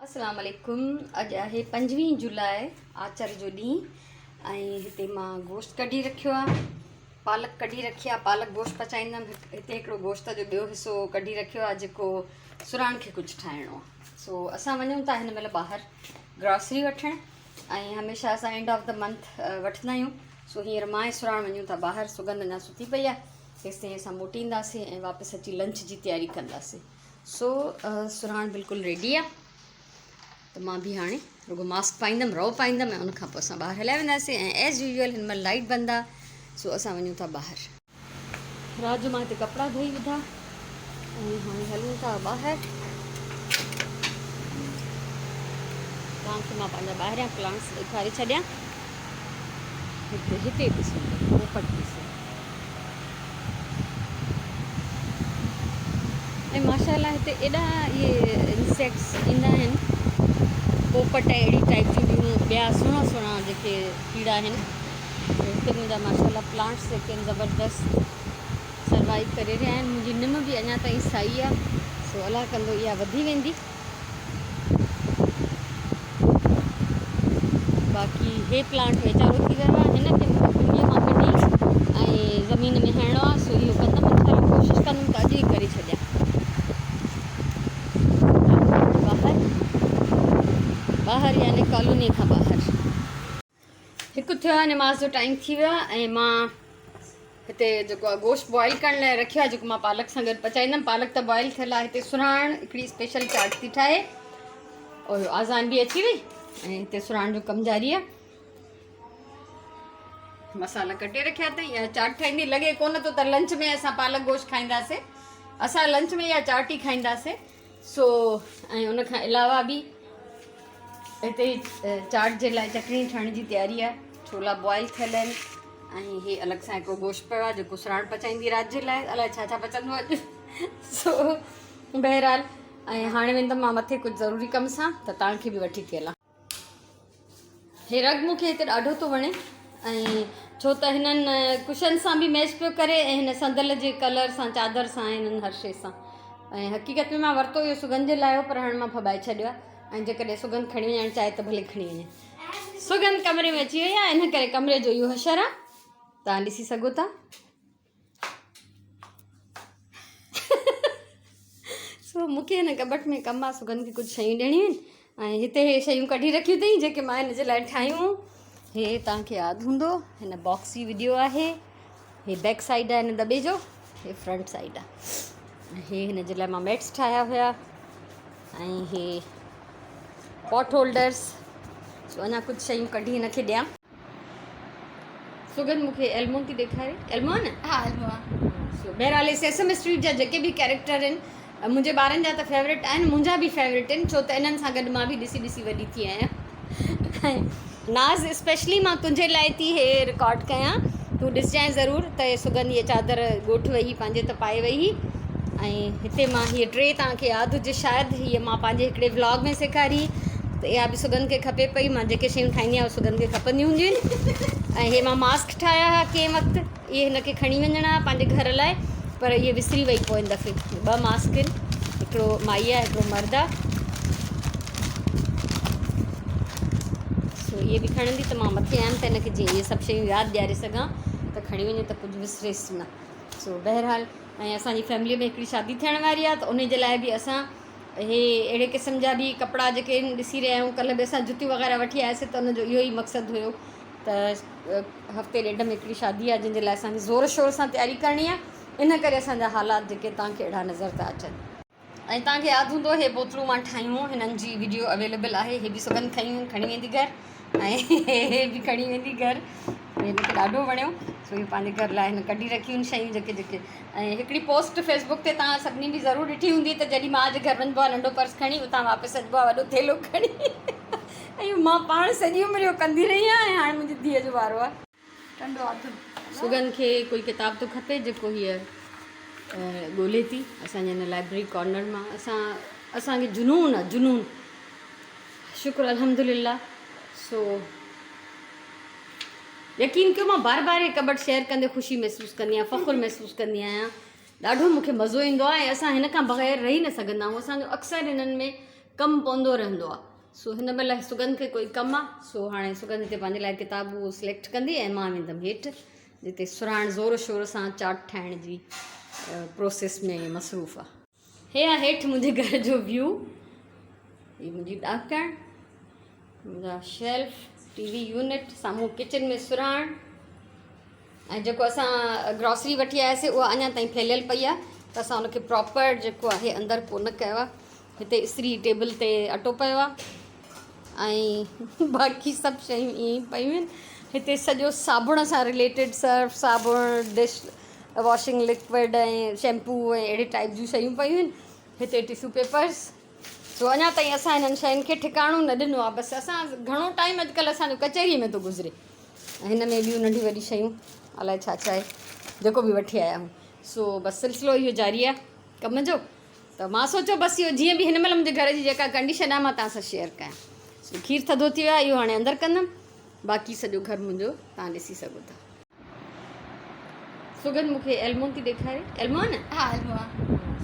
अस्सलाम वालेकुम। अॼु आहे 5 जुलाई आचर जो ॾींहुं ऐं हिते मां गोश्त कढी रखियो आहे, पालक कढी रखी आहे, पालक गोश्त पचाईंदमि। हिते हिकिड़ो गोश्त जो ॿियो हिसो कढी रखियो आहे जेको सुराण खे कुझु ठाहिणो आहे। सो असां वञूं था हिन महिल ॿाहिरि ग्रॉसरी वठणु, ऐं हमेशह असां एंड ऑफ द मंथ वठंदा आहियूं। सो हींअर मां ऐं सुराण वञूं था ॿाहिरि, सुगंध अञा सुती पई आहे, तेसि ताईं असां मोटींदासीं ऐं वापसि अची लंच जी तयारी कंदासीं। सो सुराण बिल्कुलु रेडी आहे, तो मां भी हाँ रुगो मास्क पाईंदमि, रओ पाईंदमि ऐं उनखां पोइ असां ॿाहिरि हलिया वेंदासीं। ऐं एज़ यूजुअल हिन महिल लाइट बंदि आहे, सो असां वञूं था ॿाहिरि। राति जो मां हिते कपिड़ा धोई विधा ऐं हाणे हलूं था ॿाहिरि। तव्हांखे मां पंहिंजा ॿाहिरियां प्लांट्स ॾेखारे छॾियां। हिते ॾिसो, पोपट ॾिसो, ऐं माशाअल्लाह हिते एॾा इहे इंसेक्ट्स ईंदा आहिनि, पोपट अहिड़ी टाइप जूं ॿिया सुहिणा सुहिणा जेके कीड़ा आहिनि। हिते मुंहिंजा माशाअल्लाह प्लांट्स जेके आहिनि ज़बरदस्त सर्वाइव करे रहिया आहिनि। मुंहिंजी निम बि अञा ताईं साई आहे, सो अलाह कंदो इहा वधी वेंदी। बाक़ी हे प्लांट वेचारो थी वियो आहे, हिनखे भूमीअ मां कढी ऐं ज़मीन में हणिणो आहे। सो इहो कंदमि, इंशाअल्लाह कोशिशि कंदमि त अॼु ई करे छॾियां। ॿाहिरि यानी कॉलोनी खां ॿाहिरि हिकु थियो आहे, नमाज़ जो टाइम थी वियो आहे ऐं मां हिते जेको आहे गोश्त बॉइल करण लाइ रखियो आहे, जेको मां पालक सां गॾु पचाईंदमि। पालक त बॉइल थियल आहे। हिते सुराण हिकिड़ी स्पेशल चाट थी ठाहे और आज़ान बि अची वई ऐं हिते सुराण जो कमु जारी आहे। मसाला कटे रखिया अथई, इहा चाट ठाहींदी। लॻे कोन थो त लंच में असां पालक गोश्त खाईंदासीं, असां लंच में इहा चाट ई खाईंदासीं। सो ऐं उनखां अलावा बि हिते चाट जे लाइ चटणी ठाहिण जी तयारी आहे। छोला बॉइल थियल आहिनि ऐं हे अलॻि सां हिकिड़ो गोश्त पियो आहे जेको सुराण पचाईंदी राति जे लाइ। अलाए छा छा पचंदो अॼु। सो बहरहाल, ऐं हाणे वेंदमि मां मथे कुझु ज़रूरी कम सां, त तव्हांखे बि वठी थी हलां। हे रग मूंखे हिते ॾाढो थो वणे, ऐं छो त हिननि कुशन सां बि मैच पियो करे ऐं हिन संदल जे कलर सां, चादर सां, हिननि हर शइ सां। ऐं हक़ीक़त में मां वरितो इहो सुगंध जे लाइ, पर हाणे मां फबाए छॾियो आहे। ऐं जेकॾहिं सुगंध खणी वञणु चाहे त भले खणी वञे। सुगंध कमरे में अची वई आहे, इन करे कमरे जो इहो हशर आहे, तव्हां ॾिसी सघो था। सो मूंखे हिन कबट में कमु आहे, सुगंध खे कुझु शयूं ॾियणियूं आहिनि ऐं हिते हे शयूं कढी रखियूं अथई जेके मां हिन जे लाइ ठाहियूं। हे तव्हांखे यादि हूंदो, हिन बॉक्स जी वीडियो आहे। हे बैक साइड आहे हिन दॿे जो, हे फ्रंट साइड आहे। हे हिन जे लाइ मां मैट्स ठाहिया हुया ऐं हे पॉट होल्डर्स। सो अञा कुझु शयूं कढी हिनखे ॾियां। सुगंध मूंखे एल्मो थी ॾेखारे, एल्मो आहे न? हाँ एल्मो आहे। सो बहरहाल सेसमी स्ट्रीट जा जेके बि कैरेक्टर आहिनि, मुंहिंजे ॿारनि जा त फेवरेट आहिनि, मुंहिंजा बि फेवरेट आहिनि, छो त इन्हनि सां गॾु मां बि ॾिसी ॾिसी वॾी थी आहियां। ऐं नाज़ स्पेशली मां तुंहिंजे लाइ थी हे रिकॉर्ड कयां, तूं ॾिसजांइ ज़रूरु त हे सुगंध इहे चादर ॻोठ वई पंहिंजे त पाए वई हुई। ऐं हिते मां हीअ टे तव्हांखे यादि हुजे शायदि, हीअ मां पंहिंजे हिकिड़े व्लॉग में सेखारी, त इहा बि सुगंध खे खपे पई। मां जेके शयूं ठाहींदी आहियां उहे सुगंध खे खपंदियूं हूंदियूं आहिनि। ऐं हे मां मास्क ठाहिया हुआ कंहिं वक़्तु, इहे हिनखे खणी वञणा पंहिंजे घर लाइ, पर इहे विसरी वई पोइ हिन दफ़े। 2 मास्क आहिनि, हिकिड़ो माई आहे, हिकिड़ो मर्द आहे। सो इहे बि खणंदी त मां मथे आयमि त हिनखे जीअं इहे सभु शयूं यादि ॾियारे सघां, त खणी वञे त कुझु विसरेसि न। सो बहरहाल, ऐं असांजी फैमिलीअ में हिकिड़ी शादी थियण वारी आहे, त उन जे लाइ बि असां हे अहिड़े क़िस्म जा बि कपिड़ा जेके ॾिसी रहिया आहियूं। कल्ह बि असां जुतियूं वग़ैरह वठी आयासीं, त उनजो इहो ई मक़सदु हुयो त हफ़्ते ॾेढ में हिकिड़ी शादी आहे जंहिंजे लाइ असांखे ज़ोर शोर सां तयारी करणी आहे। इन करे असांजा हालात जेके तव्हांखे अहिड़ा नज़र था अचनि। ऐं तव्हांखे यादि हूंदो, हे बोतलूं मां ठाहियूं, हिननि जी वीडियो अवेलेबल आहे। हे बि सुगंध खणी वेंदी घरु ऐं हे बि खणी वेंदी घरु। हिनखे ॾाढो वणियो, सो इहे पंहिंजे घर लाइ हिन कढी रखियूं आहिनि शयूं जेके जेके। ऐं हिकिड़ी पोस्ट फेसबुक ते तव्हां सभिनी बि ज़रूरु ॾिठी हूंदी, त जॾहिं मां अॼु घर वञिबो आहे नंढो पर्स खणी, उतां वापसि अचिबो आहे वॾो थेलो खणी। ऐं मां पाण सॼी उमिरि इहो कंदी रही आहियां। ऐं हाणे मुंहिंजी धीअ जो वारो आहे। टंडो हथ सुगंध खे कोई किताब थो खपे जेको हीअ ॻोल्हे थी असांजे हिन लाइब्रेरी कॉर्नर मां। असांखे जुनून आहे, जुनून। शुक्र अल्हम्दुलिल्लाह। सो यकीन कयो, मां बार बार हे कबट शेयर कंदे ख़ुशी महसूसु कंदी आहियां, फ़ख़ुरु महसूसु कंदी आहियां। ॾाढो मूंखे मज़ो ईंदो आहे ऐं असां हिन खां बग़ैर रही न सघंदा आहियूं। असांजो अक्सर हिननि में कमु पवंदो रहंदो आहे। सो हिन महिल सुगंध खे कोई कमु आहे, सो हाणे सुगंध हिते पंहिंजे लाइ किताबूं सिलेक्ट कंदी ऐं मां वेंदमि हेठि, जिते सुराण ज़ोर शोर सां चाट ठाहिण जी प्रोसेस में मसरूफ़ आहे। हे आहे हेठि मुंहिंजे घर जो व्यू, हीअ मुंहिंजी ॾाकण, मुंहिंजा शेल्फ, टीवी यूनिट, साम्हूं किचन में सुराण, ऐं जेको असां ग्रॉसरी वठी आयासीं उहा अञा ताईं फैलियल पई आहे, त असां उनखे प्रॉपर जेको आहे अंदरि कोन कयो आहे। हिते इस्त्री टेबल ते अटो पियो आहे ऐं बाक़ी सभु शयूं ईअं ई पियूं आहिनि। हिते सॼो साबुण सां रिलेटेड सर्फ साबुण, डिश वॉशिंग लिक्विड ऐं शैम्पू ऐं अहिड़े टाइप जूं शयूं पियूं आहिनि। हिते टिश्यू पेपर्स। सो अञा ताईं असां हिननि शयुनि खे ठिकाणो न ॾिनो आहे। बसि असां घणो टाइम अॼुकल्ह असांजो कचहरीअ में थो गुज़रे, ऐं हिन में ॿियूं नंढी वॾी शयूं अलाए छा छा आहे जेको बि वठी आया आहियूं। सो बसि सिलसिलो इहो जारी आहे कम जो। त मां सोचियो बसि इहो जीअं बि हिन महिल मुंहिंजे घर जी जेका कंडीशन आहे मां तव्हां सां शेयर कयां। सो खीर थधो थी वियो आहे, इहो हाणे अंदरि कंदमि, बाक़ी सॼो घर मुंहिंजो तव्हां ॾिसी सघो था। सुगंध मूंखे एल्मो थी ॾेखारे, एल्मो आहे न? हा एल्मो आहे।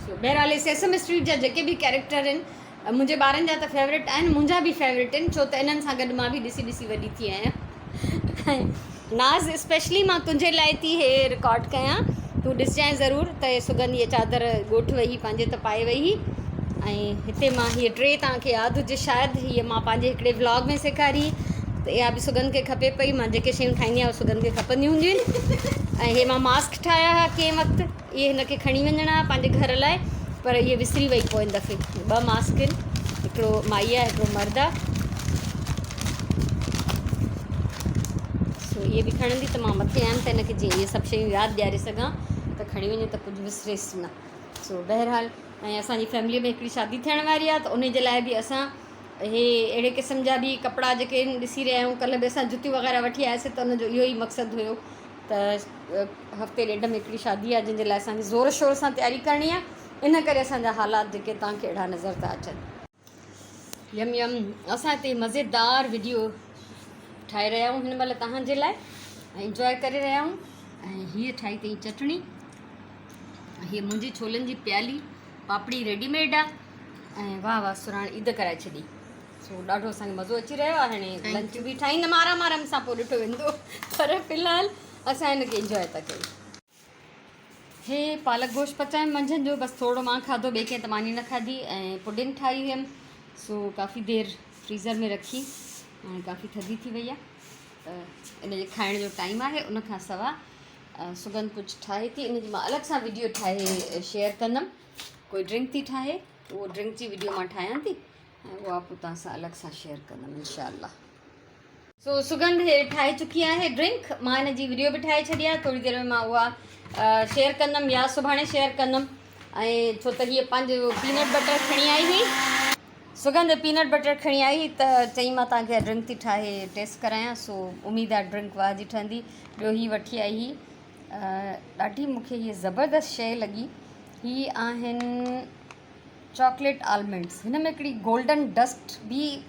सो बहरहाल सेसम स्ट्रीट जा जेके बि कैरेक्टर आहिनि मुंहिंजे ॿारनि जा त फेवरेट आहिनि, मुंहिंजा बि फेवरेट आहिनि, छो त इन्हनि सां गॾु मां बि ॾिसी ॾिसी वॾी थी आहियां। ऐं नाज़ स्पेशली मां तुंहिंजे लाइ थी हे रिकॉर्ड कयां, तूं ॾिसजांइ ज़रूरु त हे सुगंध हीअ चादर ॻोठु वई पंहिंजे त पाए वई हुई। ऐं हिते मां हीअ टे तव्हांखे यादि हुजे शायदि, हीअ मां पंहिंजे हिकिड़े व्लॉग में सेखारी, त इहा बि सुगंध खे खपे पई। मां जेके शयूं ठाहींदी आहियां उहे सुगंध खे खपंदियूं हूंदियूं आहिनि। ऐं हे मां मास्क ठाहिया हुआ कंहिं वक़्तु, इहे हिनखे खणी वञणा पंहिंजे घर लाइ, पर इहे विसरी वई पोइ हिन दफ़े। 2 मास्क आहिनि, हिकिड़ो माई आहे हिकिड़ो मर्द आहे। सो इहे बि खणंदी त मां मथे आयमि त हिनखे जीअं इहे सभु शयूं यादि ॾियारे सघां त खणी वञे त कुझु विसरेसि न। सो बहरहाल ऐं असांजी फैमिलीअ में हिकिड़ी शादी थियण वारी आहे, त उन जे लाइ बि असां हे अहिड़े क़िस्म जा बि कपिड़ा जेके आहिनि ॾिसी रहिया आहियूं। कल्ह बि असां जुतियूं वग़ैरह वठी आयासीं, त उनजो इहो ई मक़सदु हुयो त हफ़्ते ॾेढ में हिकिड़ी शादी आहे जंहिंजे लाइ असांखे ज़ोर शोर सां तयारी करणी आहे। इन करे असांजा हालात जेके तव्हांखे अहिड़ा नज़र था अचनि। यम यम असां हिते मज़ेदार वीडियो ठाहे रहिया आहियूं हिन महिल तव्हांजे लाइ, ऐं इंजॉय करे रहिया आहियूं। ऐं हीअ ठाही अथई चटणी, हीअ मुंहिंजी छोलनि जी प्याली पापड़ी रेडीमेड आहे, ऐं वाह वाह सुराण ईद कराए छॾी। सो ॾाढो असांखे मज़ो अची रहियो आहे। हाणे लंच बि ठाहींदमि आराम आराम सां, पोइ ॾिठो वेंदो, पर फ़िलहालु असां हिनखे इंजॉय था कयूं। हे पालक गोश्त पचाइमि मंझंदि जो, बसि थोरो मां खाधो, ॿिए कंहिं तमानी न खाधी। ऐं पुडिंग ठाही हुयमि, सो काफ़ी देरि फ्रीज़र में रखी, ऐं काफ़ी थधी थी वई आहे, त इन जे खाइण जो टाइम आहे। उन खां सवाइ सुगंध कुझु ठाहे थी, इन जी मां अलॻि सां वीडियो ठाहे शेयर कंदमि। कोई ड्रिंक थी ठाहे, उहो ड्रिंक जी वीडियो मां ठाहियां थी, ऐं उहा पोइ तव्हां सां अलॻि सां शेयर कंदमि इंशाअल्लाह। सो सुगंध हे ठाहे चुकी आहे ड्रिंक, मां हिन जी वीडियो बि ठाहे छॾी आहे। थोरी देरि में मां उहा शेयर कंदमि या सुभाणे शेयर कंदमि। ऐं छो त हीअ पंहिंजो पीनट बटर खणी आई हुई, सुगंध पीनट बटर खणी आई त चई मां तव्हांखे ड्रिंक थी ठाहे टेस्ट करायां। सो उमेदु आहे ड्रिंक वाह जी ठहंदी। ॿियो हीअ वठी आई हुई, ॾाढी मूंखे हीअ ज़बरदस्त शइ लॻी। ही आहिनि चॉकलेट आलमंड्स, हिन में हिकिड़ी गोल्डन डस्ट बि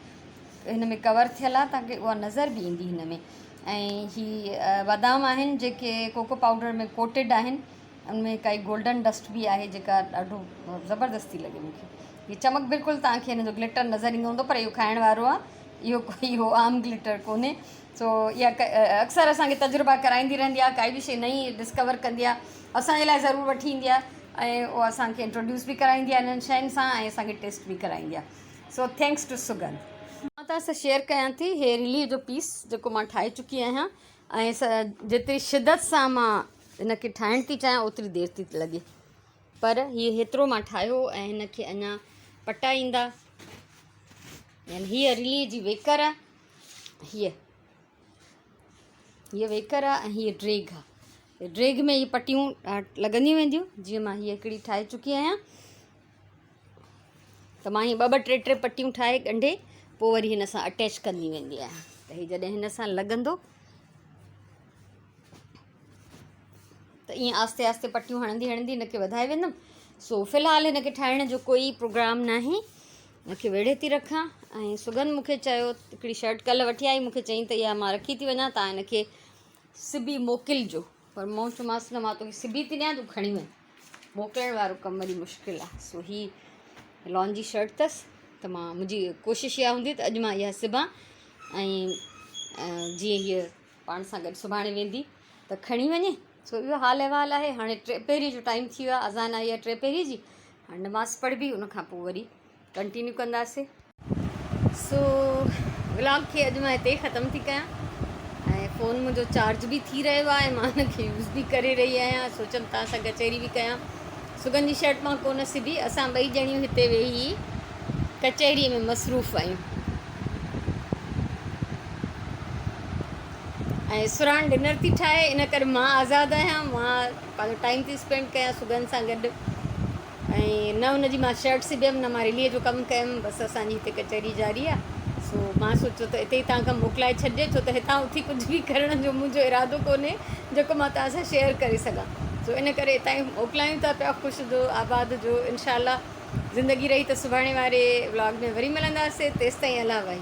हिन में कवर थियल आहे, तव्हांखे उहा नज़र बि ईंदी हिन में। ऐं ही बादाम आहिनि जेके कोको पाउडर में कोटेड आहिनि, उनमें काई गोल्डन डस्ट बि आहे जेका ॾाढो ज़बरदस्ती लॻे मूंखे। हीअ चमक बिल्कुलु तव्हांखे हिन जो ग्लिटर नज़र ईंदो हूंदो, पर इहो खाइण वारो आहे, इहो कोई हो आम ग्लिटर कोन्हे। सो इहा अक्सर असांखे तजुर्बा कराईंदी रहंदी आहे, काई बि शइ नई डिस्कवर कंदी आहे, असांजे लाइ ज़रूरु वठी ईंदी आहे, ऐं उहा असांखे इंट्रोड्यूस बि कराईंदी आहे इन्हनि शयुनि सां, ऐं असांखे टेस्ट बि कराईंदी आहे। सो थैंक्स टू सुगंध। मां तव्हां सां शेयर कयां थी हे रिली जो पीस जेको मां ठाहे चुकी आहियां, ऐं जेतिरी शिदत सां मां हिनखे ठाहिण थी चाहियां ओतिरी देरि थी लॻे, पर हीअ हेतिरो मां ठाहियो ऐं हिनखे अञा पटा ईंदा। यानी हीअ रिली जी वेकर आहे, हीअ वेकर आहे, ऐं हीअ ड्रेग आहे। ड्रेग में हीअ पटियूं लॻंदियूं वेंदियूं। जीअं मां हीअ हिकिड़ी ठाहे चुकी आहियां, त मां हीअ 2-2 3 पटियूं ठाहे ॻंढे पोइ वरी हिन सां अटैच कंदी वेंदी आहियां, त हीअ जॾहिं हिन सां लॻंदो त ईअं आस्ते आस्ते पटियूं हणंदी हणंदी हिनखे वधाए वेंदमि। सो फ़िलहालु हिनखे ठाहिण जो कोई प्रोग्राम न आहे, हिनखे वेड़े थी रखां। ऐं सुगंध मूंखे चयो, हिकिड़ी शर्ट कल्ह वठी आई, मूंखे चई त इहा मां रखी थी वञा, तव्हां हिनखे सिबी मोकिलिजो, पर मां चयोमांसि न, मां तोखे सिबी थी ॾियां, तूं खणी वञ, मोकिलण वारो कमु वरी मुश्किल आहे। सो ही लॉन जी शर्ट अथसि, त मां मुंहिंजी कोशिशि इहा हूंदी त अॼु मां इहा सिबां ऐं जीअं हीअ पाण सां गॾु सुभाणे वेंदी त खणी वञे। सो इहो हाल अहिवाल आहे। हाणे 3 पहिरीं जो टाइम थी वियो आहे, अज़ान आई आहे 3 पहिरीं जी। हाणे नमाज़ पढ़बी, उनखां पोइ वरी कंटिन्यू कंदासीं। सो व्लॉग खे अॼु मां हिते ख़तमु थी कयां ऐं फ़ोन मुंहिंजो चार्ज बि थी रहियो आहे, मां हिनखे यूज़ बि करे रही आहियां। सोचमि तव्हां सां कचहरी बि कयां। सुगन जी शर्ट मां कोन सिबी, असां ॿई ॼणियूं हिते वेही कचहरीअ में मसरूफ़ आहियूं ऐं सुराण डिनर थी ठाहे, इन करे मां आज़ादु आहियां, मां पंहिंजो टाइम थी स्पेंड कयां सुगन सां गॾु। ऐं न हुनजी मां शर्ट सिबियमि, न मां रिलीअ जो कमु कयमि, बसि असांजी हिते कचहरी जारी आहे। सो मां सोचियो त हिते ई तव्हां खां मोकिलाए छॾिजे, छो त हितां उथी कुझु बि करण जो मुंहिंजो इरादो कोन्हे जेको मां तव्हां सां शेयर करे सघां। सो इन करे हितां ई मोकिलायूं था पिया, ख़ुशि जो आबाद जो। इनशा ज़िंदगी रही त सुभाणे वारे व्लॉग में वरी मिलंदासीं। तेसिताईं अला भाई।